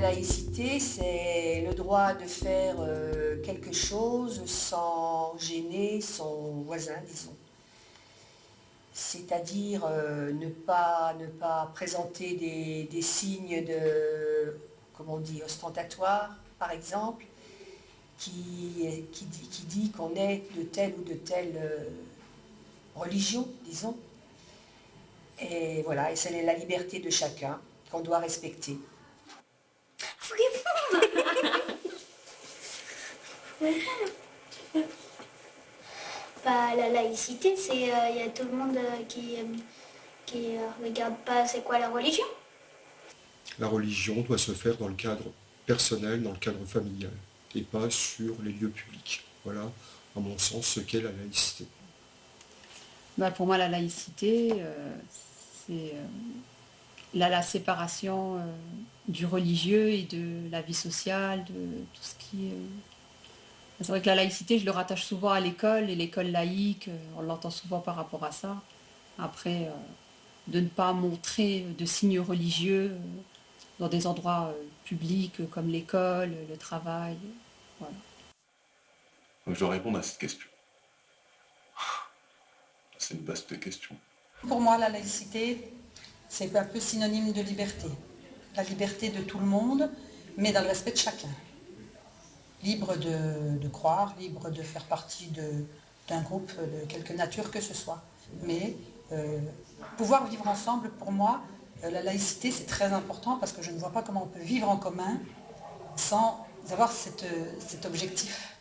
laïcité, c'est le droit de faire quelque chose sans gêner son voisin, disons. C'est-à-dire ne pas présenter des signes de, comment on dit, ostentatoires, par exemple, qui dit qu'on est de telle ou de telle religion, disons. Et voilà, et c'est la liberté de chacun qu'on doit respecter. Faut répondre. Bah, la laïcité, c'est il y a tout le monde qui regarde pas c'est quoi la religion. La religion doit se faire dans le cadre personnel, dans le cadre familial, et pas sur les lieux publics. Voilà, à mon sens, ce qu'est la laïcité. Bah, pour moi, la laïcité, c'est la séparation du religieux et de la vie sociale, de tout ce qui est... C'est vrai que la laïcité, je le rattache souvent à l'école, et l'école laïque, on l'entend souvent par rapport à ça. Après, de ne pas montrer de signes religieux dans des endroits publics comme l'école, le travail. Voilà. Je dois répondre à cette question. C'est une vaste question. Pour moi, la laïcité, c'est un peu synonyme de liberté. La liberté de tout le monde, mais dans le respect de chacun. Libre de croire, libre de faire partie d'un groupe de quelque nature que ce soit. Mais pouvoir vivre ensemble, pour moi, la laïcité, c'est très important parce que je ne vois pas comment on peut vivre en commun sans avoir cet objectif.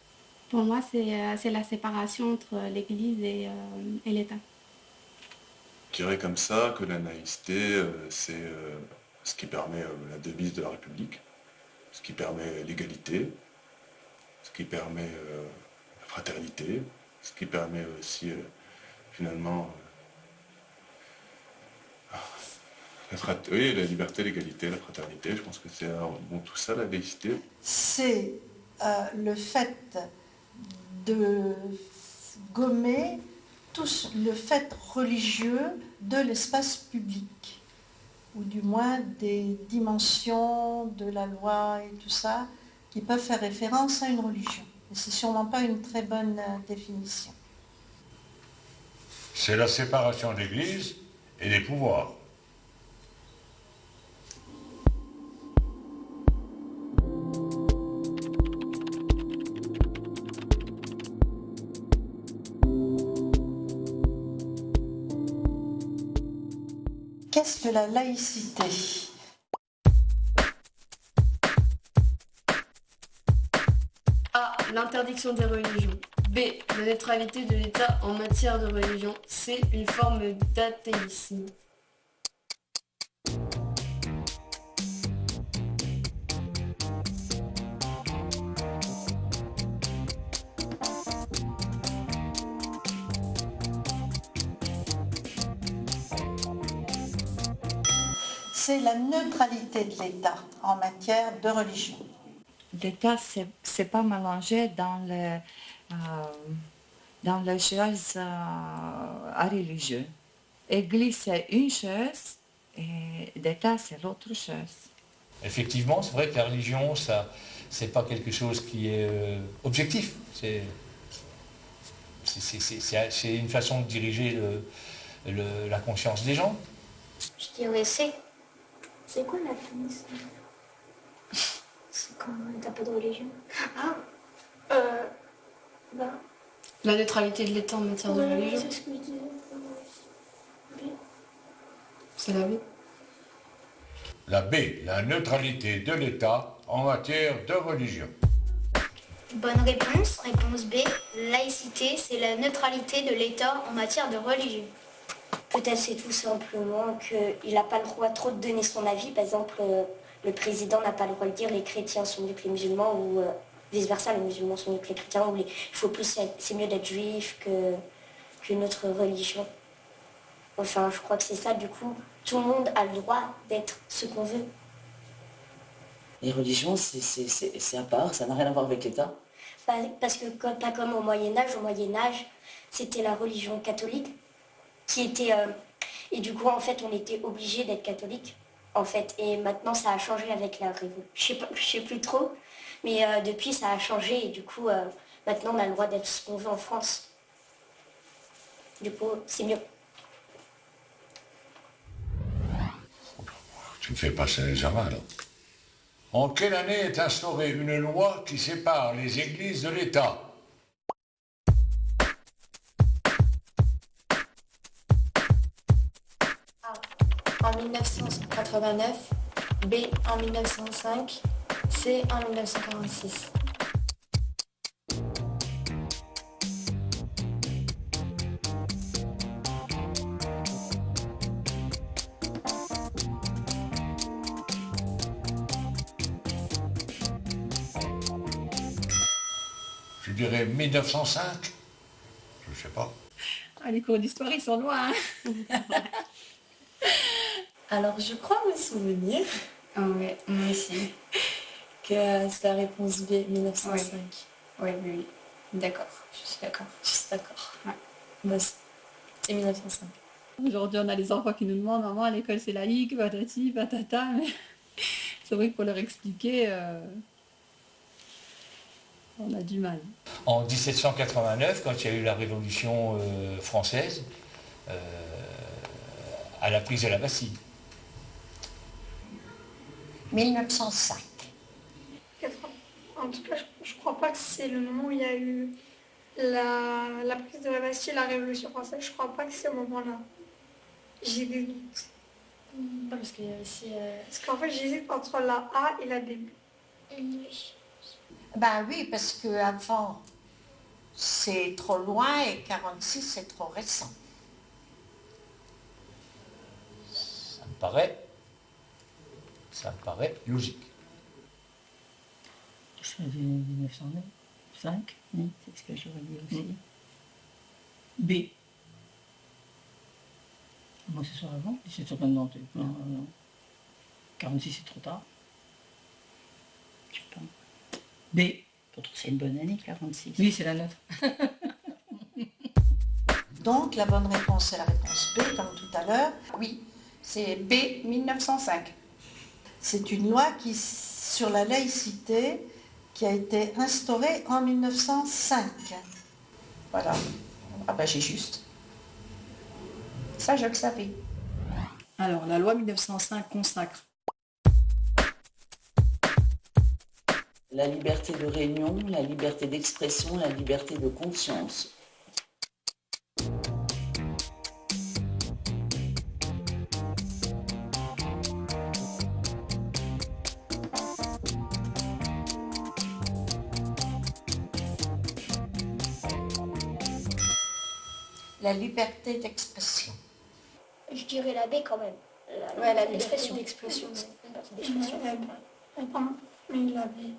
Pour moi, c'est la séparation entre l'Église et l'État. Je dirais comme ça que la laïcité, c'est ce qui permet la devise de la République, ce qui permet l'égalité, ce qui permet la fraternité, ce qui permet aussi finalement la liberté, l'égalité, la fraternité. Je pense que c'est bon, tout ça, la laïcité. C'est le fait de gommer tout le fait religieux de l'espace public, ou du moins des dimensions de la loi et tout ça, qui peuvent faire référence à une religion. Et c'est sûrement pas une très bonne définition. C'est la séparation de l'Église et des pouvoirs. Qu'est-ce que la laïcité ? A. L'interdiction des religions. B. La neutralité de l'État en matière de religion. C. Une forme d'athéisme. C'est la neutralité de l'État en matière de religion. L'État, c'est pas mélangé dans les choses religieuses. Église, c'est une chose et l'État, c'est l'autre chose. Effectivement, c'est vrai que la religion, ça, c'est pas quelque chose qui est objectif. C'est une façon de diriger la conscience des gens. Je dirais C. C'est quoi l'athéisme? C'est quand t'as pas de religion. Ah, bah. La neutralité de l'État en matière de religion. C'est ce que je disais. C'est la B. La B, la neutralité de l'État en matière de religion. Bonne réponse. Réponse B. Laïcité, c'est la neutralité de l'État en matière de religion. Peut-être c'est tout simplement qu'il n'a pas le droit trop de donner son avis. Par exemple, le président n'a pas le droit de dire les chrétiens sont mieux que les musulmans ou vice-versa, les musulmans sont mieux que les chrétiens. Ou il faut plus, c'est mieux d'être juif qu'une autre religion. Enfin, je crois que c'est ça. Du coup, tout le monde a le droit d'être ce qu'on veut. Les religions, c'est à part, ça n'a rien à voir avec l'État. Parce que pas comme au Moyen-Âge. Au Moyen-Âge, c'était la religion catholique qui était... et du coup, en fait, on était obligé d'être catholique. en fait. Et maintenant, ça a changé avec la Révolution. Je sais plus trop, mais depuis, ça a changé. Et du coup, maintenant, on a le droit d'être ce qu'on veut en France. Du coup, c'est mieux. Tu me fais passer l'examen, là. En quelle année est instaurée une loi qui sépare les églises de l'État? A. En 1989. B. En 1905. C. En 1946. Je dirais 1905. Je sais pas. Ah, les cours d'histoire, ils sont loin. Hein. Alors, je crois me souvenir Ouais, moi aussi. que c'est la réponse B, 1905. Oui. D'accord, je suis d'accord. Je suis d'accord. Ouais. Moi aussi. C'est 1905. Aujourd'hui, on a les enfants qui nous demandent, maman, à l'école c'est laïque, patati, patata, mais c'est vrai que pour leur expliquer, on a du mal. En 1789, quand il y a eu la Révolution française, à la prise de la Bastille. 1905. En tout cas, je crois pas que c'est le moment où il y a eu la prise de la Bastille, la Révolution française. Je crois pas que c'est au moment-là. J'ai des doutes. Non, parce qu'il y a aussi... Parce qu'en fait, j'hésite entre la A et la B. Ben oui, parce que avant, c'est trop loin et 46, c'est trop récent. Ça me paraît logique. Je dis 1905, oui, c'est ce que j'aurais dit aussi. B. Moi, ce soit avant, 1792. Non. 46, c'est trop tard. Je sais pas. B. Pourtant, c'est une bonne année, 46. Oui, c'est la nôtre. Donc, la bonne réponse, c'est la réponse B, comme tout à l'heure. Oui, c'est B, 1905. C'est une loi sur la laïcité qui a été instaurée en 1905. Voilà. Ah ben j'ai juste. Ça, je le savais. Alors, la loi 1905 consacre la liberté de réunion, la liberté d'expression, la liberté de conscience. La liberté d'expression. Je dirais la B quand même. La liberté d'expression. Mais la B.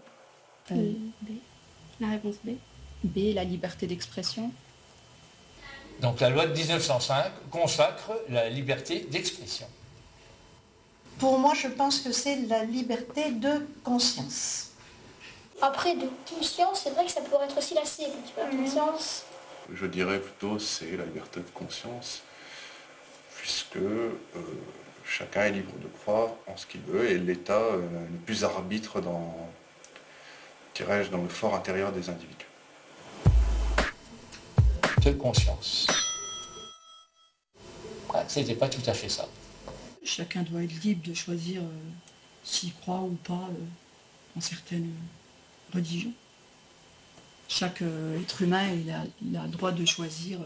B. La réponse B. B, la liberté d'expression. Donc la loi de 1905 consacre la liberté d'expression. Pour moi, je pense que c'est la liberté de conscience. Après, de conscience, c'est vrai que ça pourrait être aussi la C. La conscience. Je dirais plutôt c'est la liberté de conscience, puisque chacun est libre de croire en ce qu'il veut et l'État n'est plus arbitre dans le fort intérieur des individus. De conscience. Ah, c'était pas tout à fait ça. Chacun doit être libre de choisir s'il croit ou pas en certaines religions. Chaque être humain il a le droit de choisir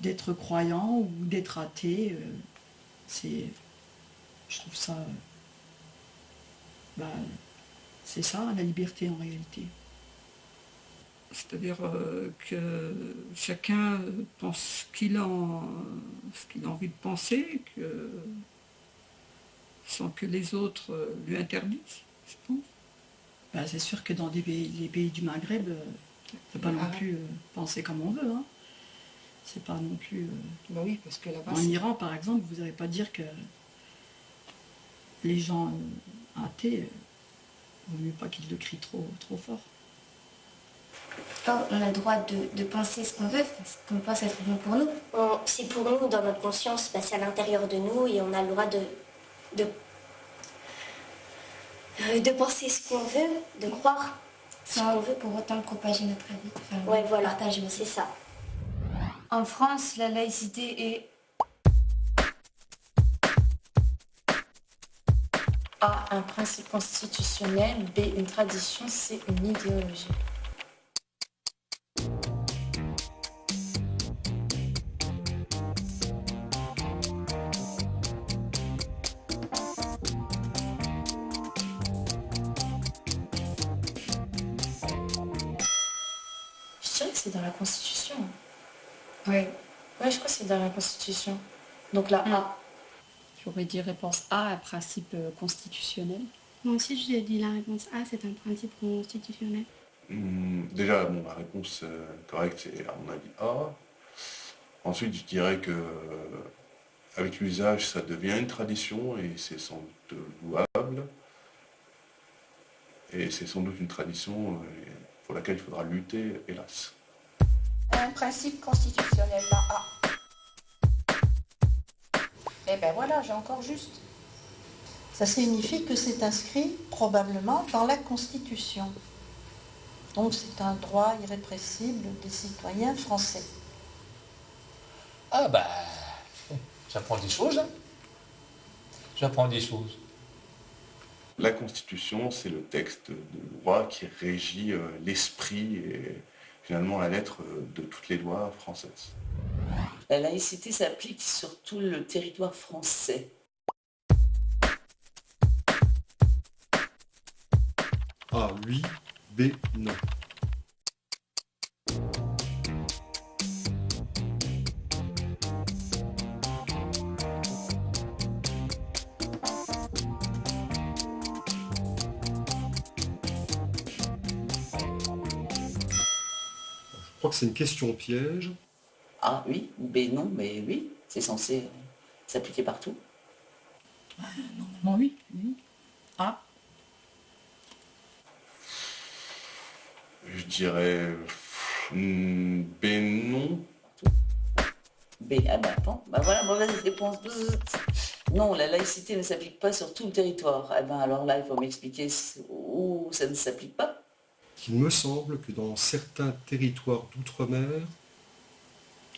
d'être croyant ou d'être athée. Je trouve ça... c'est ça la liberté en réalité. C'est-à-dire que chacun pense ce qu'il a envie de penser, sans que les autres lui interdisent, je pense. C'est sûr que dans les pays du Maghreb, on ne peut pas non plus penser comme on veut. Hein. C'est pas non plus... oui, parce que là-bas... En Iran, par exemple, vous n'allez pas dire que les gens athées, il vaut mieux pas qu'ils le crient trop fort. On a le droit de penser ce qu'on veut, ce qu'on pense être bon pour nous. C'est pour nous, dans notre conscience, c'est à l'intérieur de nous et on a le droit de De penser ce qu'on veut, de croire ce qu'on veut. Pour autant propager notre avis. Enfin, Ouais, voilà, partager aussi. c'est ça. En France, la laïcité est A, un principe constitutionnel, B, une tradition, C, une idéologie. Je dirais que c'est dans la Constitution. Oui. Ouais, je crois que c'est dans la Constitution. Donc la A. J'aurais dit réponse A, un principe constitutionnel. Moi aussi, j'ai dit la réponse A, c'est un principe constitutionnel. Déjà, bon, la réponse correcte, c'est à mon avis A. Ensuite, je dirais que avec l'usage, ça devient une tradition et c'est sans doute louable. Et c'est sans doute une tradition pour laquelle il faudra lutter, hélas. Un principe constitutionnel, la A. Eh ben voilà, j'ai encore juste. Ça signifie que c'est inscrit probablement dans la Constitution. Donc c'est un droit irrépressible des citoyens français. Ah bah, j'apprends des choses. Hein. J'apprends des choses. La Constitution, c'est le texte de loi qui régit l'esprit et finalement la lettre de toutes les lois françaises. La laïcité s'applique sur tout le territoire français. A, oui. B, non. Je crois que c'est une question piège. A, oui, B, non, mais oui, c'est censé s'appliquer partout. Normalement, oui. A. Je dirais B, non. B, ah bah attends, bah voilà, mauvaise réponse. Non, la laïcité ne s'applique pas sur tout le territoire. Eh ben alors là, il faut m'expliquer où ça ne s'applique pas. Il me semble que dans certains territoires d'outre-mer,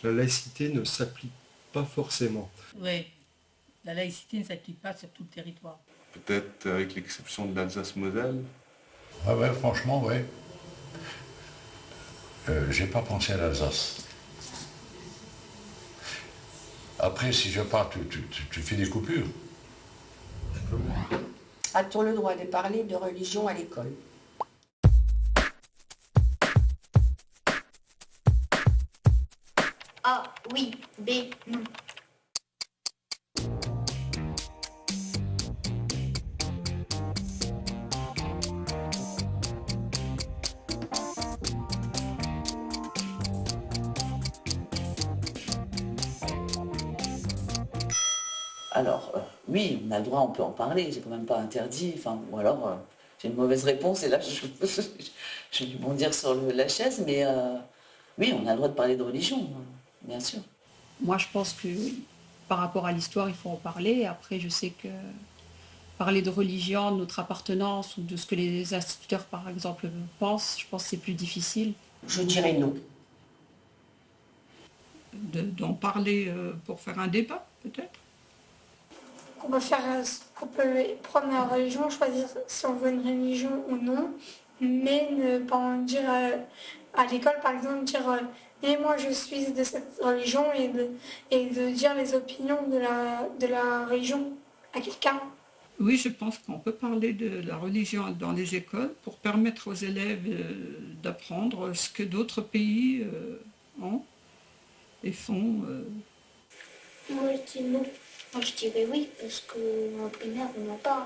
la laïcité ne s'applique pas forcément. Oui, la laïcité ne s'applique pas sur tout le territoire. Peut-être avec l'exception de l'Alsace-Moselle. Ah ouais, franchement, ouais. J'ai pas pensé à l'Alsace. Après, si je pars, tu fais des coupures. A-t-on le droit de parler de religion à l'école? A, oui. B, non. Alors, oui, on a le droit, on peut en parler, c'est quand même pas interdit. Enfin, ou alors, j'ai une mauvaise réponse et là, je vais bondir sur la chaise, mais oui, on a le droit de parler de religion, bien sûr. Moi, je pense que par rapport à l'histoire, il faut en parler. Après, je sais que parler de religion, de notre appartenance ou de ce que les instituteurs, par exemple, pensent, je pense que c'est plus difficile. Je dirais non. D'en parler pour faire un débat, peut-être. On peut prendre la religion, choisir si on veut une religion ou non, mais ne pas en dire à l'école, par exemple, dire et moi je suis de cette religion et de dire les opinions de la religion à quelqu'un. Oui, je pense qu'on peut parler de la religion dans les écoles pour permettre aux élèves d'apprendre ce que d'autres pays ont et font. Moi je dis non. Moi je dirais oui, parce qu'en primaire on en parle.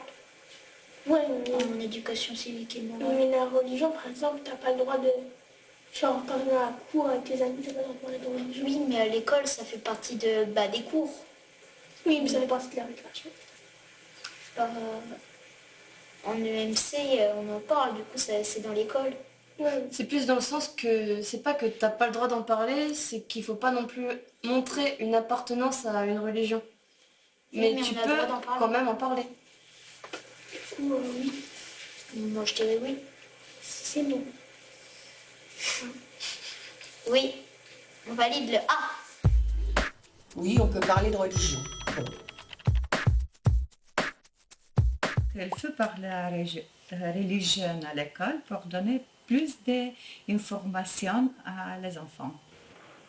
Ouais, en éducation civique et morale. Mais la religion, par exemple, t'as pas le droit de... Genre, par exemple, à la cour avec les amis, t'as pas le droit de parler de religion. Oui, mais à l'école, ça fait partie des cours. Oui, mais ça fait partie de la récréation. En EMC, on en parle, du coup, c'est dans l'école. C'est plus dans le sens que c'est pas que t'as pas le droit d'en parler, c'est qu'il faut pas non plus montrer une appartenance à une religion. Mais tu peux quand même en parler. Oui. Moi, je dirais oui. C'est bon. Oui, on valide le A. Oui, on peut parler de religion. Bon. Il faut parler de la religion à l'école pour donner plus d'informations à les enfants.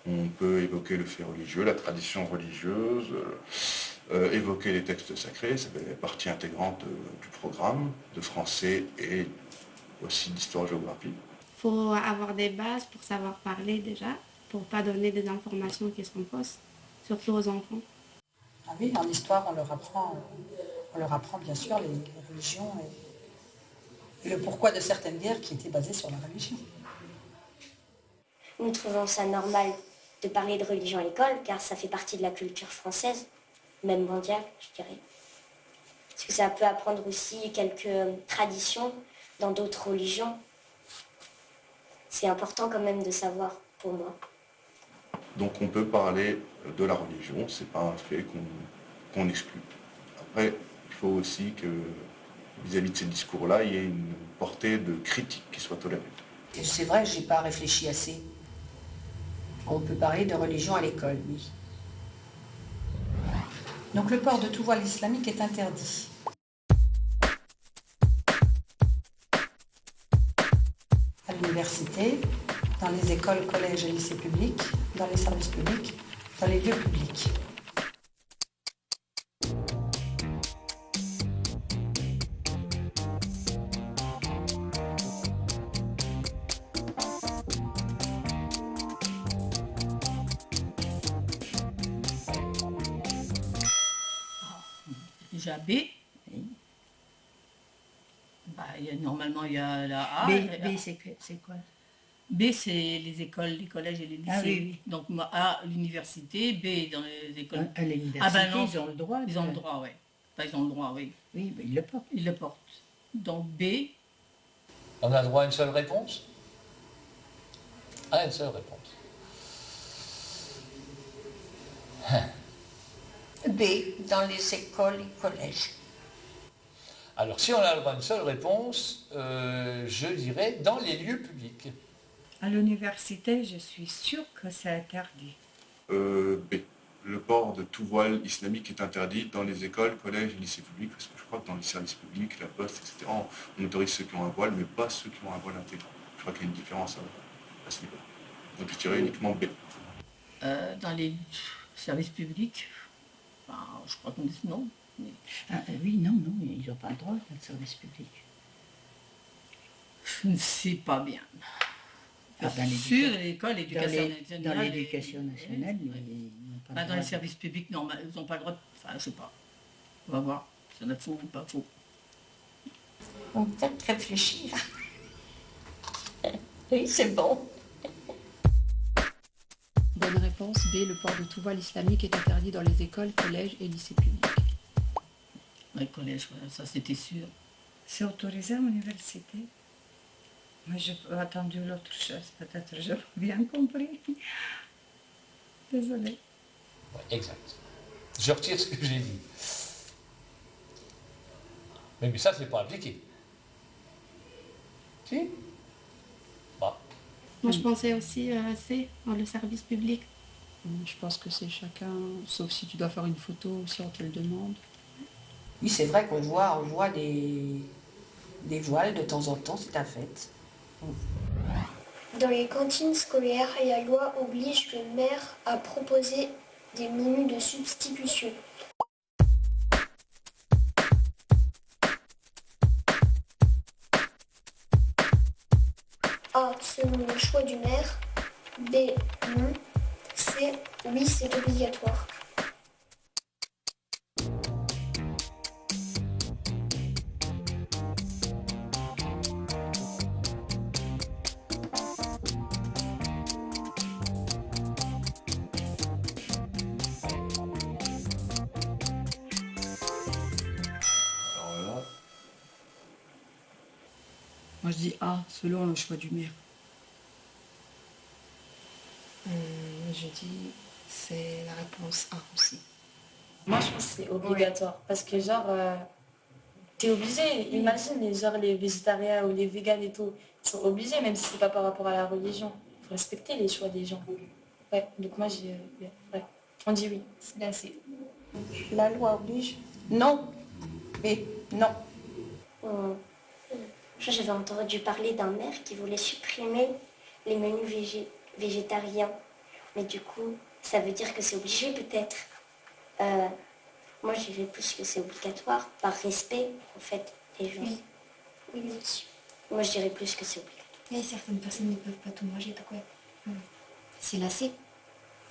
On peut évoquer le fait religieux, la tradition religieuse, évoquer les textes sacrés, ça fait partie intégrante du programme de français et aussi d'histoire-géographie. Il faut avoir des bases pour savoir parler déjà, pour ne pas donner des informations qui sont fausses, surtout aux enfants. Ah oui, en histoire, on leur apprend bien sûr les religions et le pourquoi de certaines guerres qui étaient basées sur la religion. Nous trouvons ça normal de parler de religion à l'école, car ça fait partie de la culture française, même mondiale, je dirais. Parce que ça peut apprendre aussi quelques traditions dans d'autres religions. C'est important quand même de savoir, pour moi. Donc on peut parler de la religion, c'est pas un fait qu'on exclut. Après, il faut aussi que vis-à-vis de ces discours-là, il y ait une portée de critique qui soit tolérée. C'est vrai, je n'ai pas réfléchi assez. On peut parler de religion à l'école, oui. Donc le port de tout voile islamique est interdit. À l'université, dans les écoles, collèges et lycées publics, dans les services publics, dans les lieux publics. Déjà B. Bah, normalement, il y a la A. B, c'est quoi? B, c'est les écoles, les collèges et les lycées. Ah oui, oui. Donc moi, A, l'université, B, dans les écoles. À l'université, ah ben non, ils ont le droit. Ils ont le droit, oui. Enfin, ils ont le droit, oui. Oui, mais ils le portent. Ils le portent. Donc B. On a droit à une seule réponse? À une seule réponse. B, dans les écoles et collèges. Alors, si on a le droit à une seule réponse, je dirais dans les lieux publics. À l'université, je suis sûre que c'est interdit. B. Le port de tout voile islamique est interdit dans les écoles, collèges et lycées publics, parce que je crois que dans les services publics, la poste, etc., on autorise ceux qui ont un voile, mais pas ceux qui ont un voile intégré. Je crois qu'il y a une différence à ce niveau. Donc je dirais uniquement B. Dans les services publics, enfin, je crois qu'on dit non. Mais... oui, non, ils n'ont pas le droit dans le service public. Je ne sais pas bien. Sur l'école, éducation nationale. Dans l'éducation nationale, ils n'ont pas le droit. Dans les services publics, non, ils n'ont pas le droit. Enfin, je ne sais pas. On va voir. Si on a faux ou pas faux. On peut peut-être réfléchir. Oui, c'est bon. Bonne réponse B. Le port de tout voile islamique est interdit dans les écoles, collèges et lycées publics. Les collèges, ça c'était sûr. C'est autorisé à l'université. Moi, j'ai attendu l'autre chose. Peut-être que je n'ai bien compris. Désolée. Ouais, exact. Je retire ce que j'ai dit. Mais ça, c'est pas appliqué. Si? Bah. Moi, je pensais aussi C, dans le service public. Je pense que c'est chacun, sauf si tu dois faire une photo ou si on te le demande. Oui, c'est vrai qu'on voit des voiles de temps en temps, c'est un fait. Dans les cantines scolaires, la loi oblige le maire à proposer des menus de substitution. A. Selon le choix du maire. B. Non. C. Oui, c'est obligatoire. Moi je dis A, selon le choix du maire. Je dis c'est la réponse A aussi. Moi je pense que c'est obligatoire parce que genre C'est obligé. Imagine les végétariens ou les véganes et tout. Ils sont obligés, même si c'est pas par rapport à la religion. Il faut respecter les choix des gens. Ouais, donc moi, ouais. On dit oui, c'est assez. La loi oblige. Non. Et non. J'avais entendu parler d'un maire qui voulait supprimer les menus végétariens. Mais du coup, ça veut dire que c'est obligé peut-être. Moi, je dirais plus que c'est obligatoire, par respect, en fait, des gens. Oui, aussi. Moi, je dirais plus que c'est obligatoire. Mais certaines personnes ne peuvent pas tout manger, donc ouais. C'est lacé.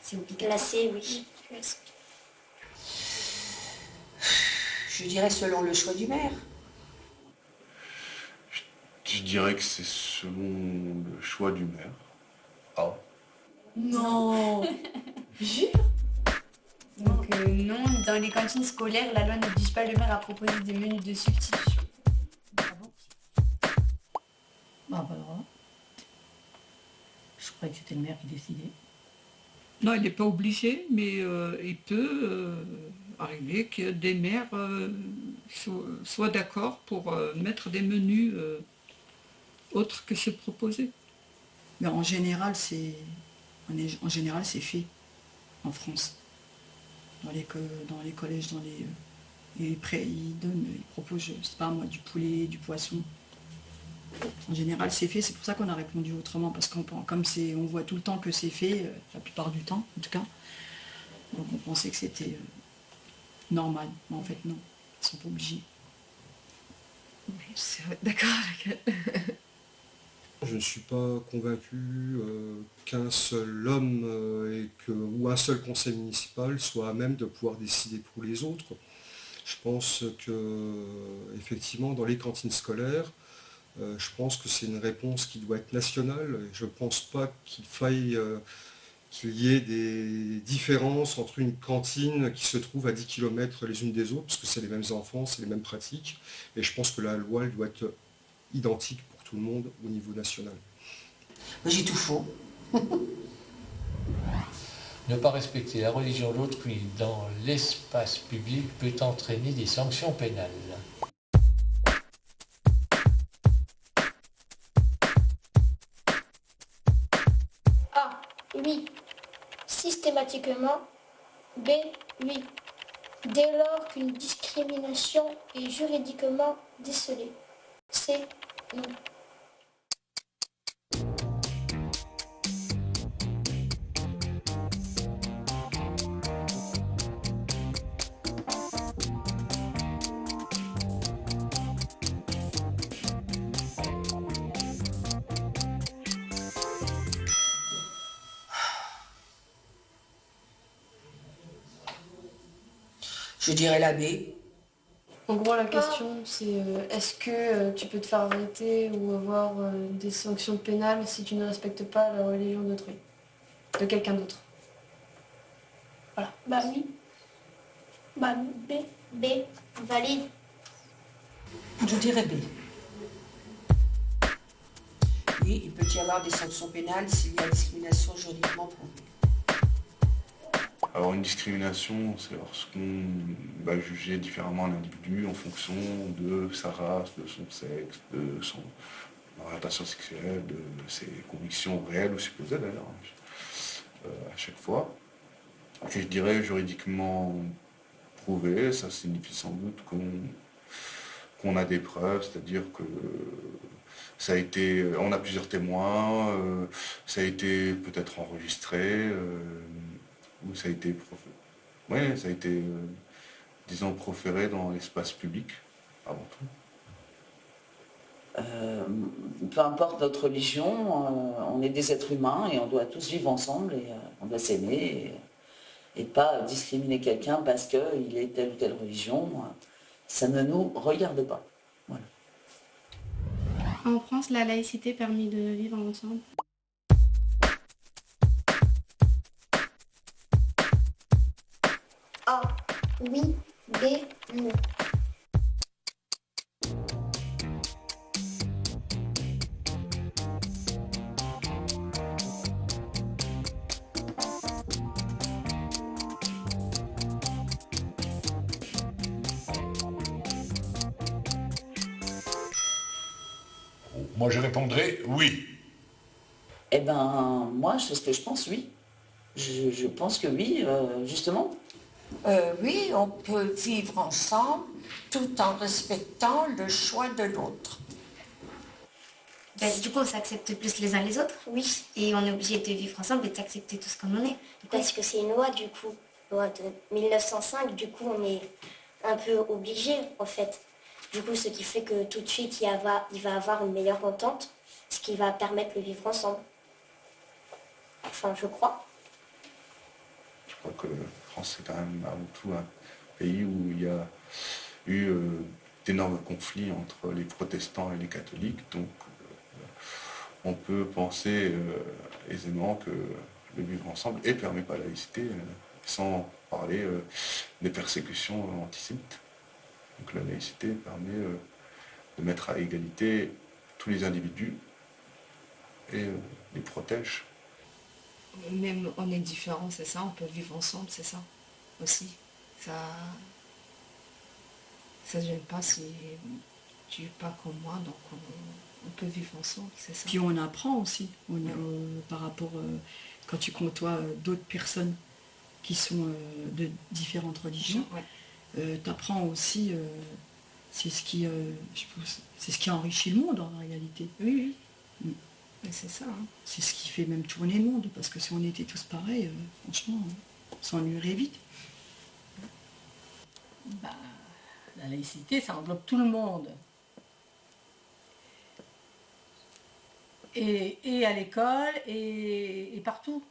C'est obligatoire. Lacé, oui. Je dirais selon le choix du maire. Je dirais que c'est selon le choix du maire. Ah. Non. Jure. Donc non, dans les cantines scolaires, la loi n'oblige pas le maire à proposer des menus de substitution. Ah bah alors là, je croyais que c'était le maire qui décidait. Non, il n'est pas obligé, mais il peut arriver que des maires soient d'accord pour mettre des menus autres que ceux proposés. Mais en général, c'est fait en France. Dans les collèges, ils proposent, je sais pas moi, du poulet, du poisson. En général, c'est fait. C'est pour ça qu'on a répondu autrement, parce qu'on voit tout le temps que c'est fait, la plupart du temps, en tout cas. Donc on pensait que c'était normal. Mais en fait, non. Ils ne sont pas obligés. D'accord. Je ne suis pas convaincu qu'un seul homme ou un seul conseil municipal soit à même de pouvoir décider pour les autres. Je pense que, effectivement, dans les cantines scolaires, je pense que c'est une réponse qui doit être nationale. Je ne pense pas qu'il faille qu'il y ait des différences entre une cantine qui se trouve à 10 km les unes des autres, parce que c'est les mêmes enfants, c'est les mêmes pratiques. Et je pense que la loi, elle doit être identique pour tout le monde au niveau national. J'ai tout faux. Ne pas respecter la religion d'autrui dans l'espace public peut entraîner des sanctions pénales. A. Oui. Systématiquement. B. Oui. Dès lors qu'une discrimination est juridiquement décelée. C. Non. Je dirais la B. En gros, la question, c'est est-ce que tu peux te faire arrêter ou avoir des sanctions pénales si tu ne respectes pas la religion d'autrui, de quelqu'un d'autre? Voilà. Bah oui. Bah B. B. Valide. Je dirais B. Oui, il peut y avoir des sanctions pénales s'il y a discrimination juridiquement prouvée. Alors une discrimination, c'est lorsqu'on va juger différemment un individu en fonction de sa race, de son sexe, de son orientation sexuelle, de ses convictions réelles ou supposées d'ailleurs, à chaque fois. Et je dirais juridiquement prouvé, ça signifie sans doute qu'on a des preuves, c'est-à-dire que ça a été, on a plusieurs témoins, ça a été peut-être enregistré, ou ça a été, disons, proféré dans l'espace public, avant tout. Peu importe notre religion, on est des êtres humains et on doit tous vivre ensemble et on doit s'aimer et pas discriminer quelqu'un parce qu'il est telle ou telle religion. Ça ne nous regarde pas. Voilà. En France, la laïcité permet de vivre ensemble. A. Oui. B. Non. Moi, je répondrai oui. Eh ben, moi, c'est ce que je pense, oui. Je pense que oui, justement. Oui, on peut vivre ensemble tout en respectant le choix de l'autre. Du coup, on s'accepte plus les uns les autres. Oui. Et on est obligé de vivre ensemble et de s'accepter tous comme on est. Parce que c'est une loi, du coup. Loi de 1905, du coup, on est un peu obligé, en fait. Du coup, ce qui fait que tout de suite, il va avoir une meilleure entente, ce qui va permettre le vivre ensemble. Enfin, je crois. Je crois que la France, c'est quand même avant tout un pays où il y a eu d'énormes conflits entre les protestants et les catholiques. Donc, on peut penser aisément que le vivre ensemble est permis par la laïcité, sans parler des persécutions antisémites. Donc la laïcité permet de mettre à égalité tous les individus et les protège. Même on est différents, c'est ça, on peut vivre ensemble, c'est ça aussi. Ça ne gêne pas si tu n'es pas comme moi, donc on peut vivre ensemble, c'est ça. Puis on apprend aussi, par rapport, quand tu côtoies d'autres personnes qui sont de différentes religions, tu apprends aussi, c'est ce qui enrichit le monde en réalité. Oui. C'est ça. Hein. C'est ce qui fait même tourner le monde, parce que si on était tous pareils, franchement, on s'ennuierait vite. La laïcité, ça englobe tout le monde. Et à l'école, et partout.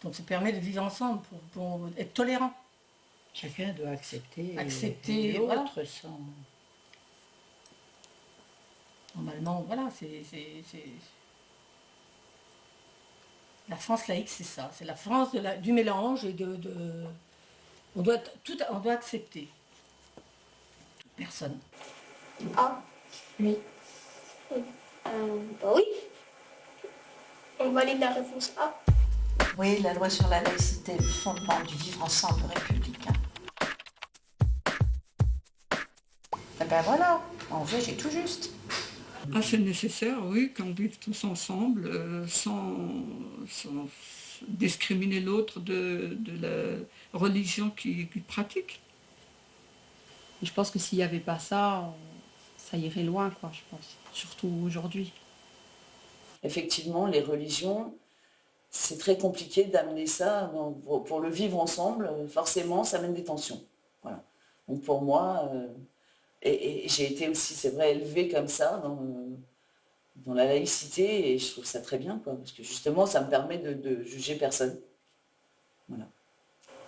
Donc ça permet de vivre ensemble, pour être tolérant. Chacun doit accepter l'autre, voilà. Sans... Normalement, voilà, c'est... La France laïque, c'est ça. C'est la France du mélange et on doit accepter. Personne. Ah, oui. Oui. On valide la réponse A. Oui, la loi sur la laïcité, le fondement du vivre ensemble républicain. Eh ben voilà, en fait, j'ai tout juste. Ah, c'est nécessaire, oui, qu'on vive tous ensemble, sans discriminer l'autre de la religion qu'il pratique. Et je pense que s'il n'y avait pas ça, ça irait loin, quoi, je pense. Surtout aujourd'hui. Effectivement, les religions, c'est très compliqué d'amener ça pour le vivre ensemble. Forcément, ça mène des tensions. Voilà. Donc pour moi, et j'ai été aussi, c'est vrai, élevée comme ça dans la laïcité, et je trouve ça très bien, quoi, parce que justement, ça me permet de juger personne. Voilà.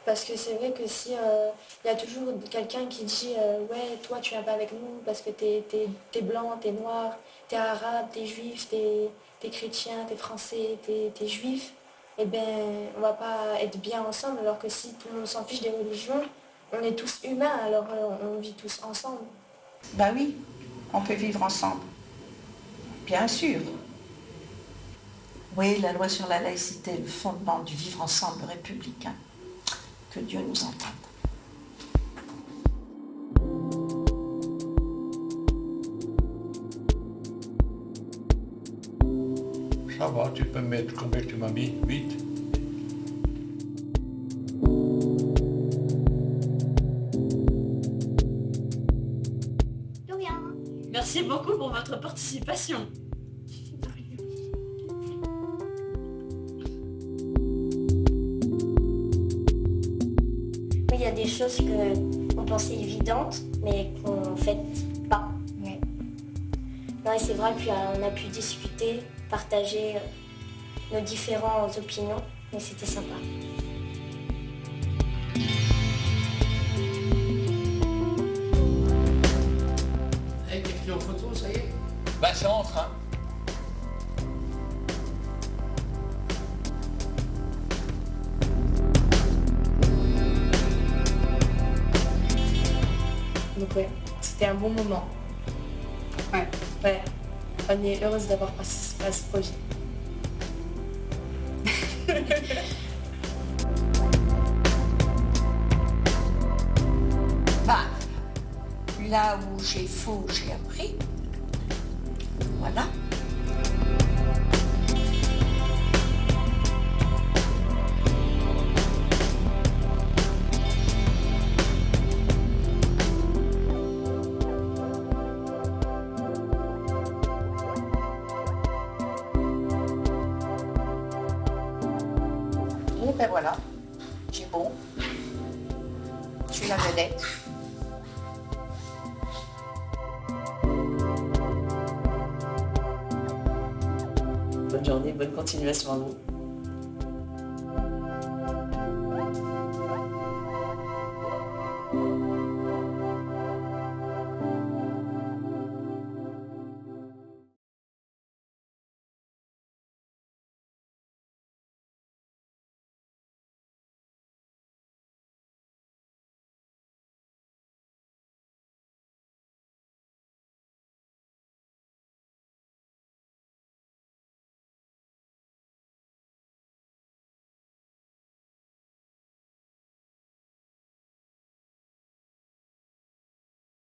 Parce que c'est vrai que si y a toujours quelqu'un qui dit ouais, toi tu viens pas avec nous parce que t'es blanc, t'es noir, t'es arabe, t'es juif, t'es chrétien, t'es français, t'es juif, eh ben on va pas être bien ensemble, alors que si tout le monde s'en fiche des religions, on est tous humains, alors on vit tous ensemble. Bah oui, on peut vivre ensemble. Bien sûr. Oui, la loi sur la laïcité, le fondement du vivre ensemble républicain. Que Dieu nous entende. Ça va, tu peux mettre combien tu m'as mis 8. De rien. Merci beaucoup pour votre participation. Il y a des choses qu'on pensait évidentes, mais qu'on ne fait pas. Ouais. Non, et c'est vrai qu'on a pu discuter, partager nos différentes opinions, et c'était sympa. T'as été pris en photo, ça y est? Bah c'est en train. Donc ouais, c'était un bon moment. Ouais. On est heureuse d'avoir participé à ce projet. Bah, là où j'ai faux, j'ai appris. Voilà. Et ben voilà, j'ai bon. Je suis la vedette. Bonne journée, bonne continuation à vous.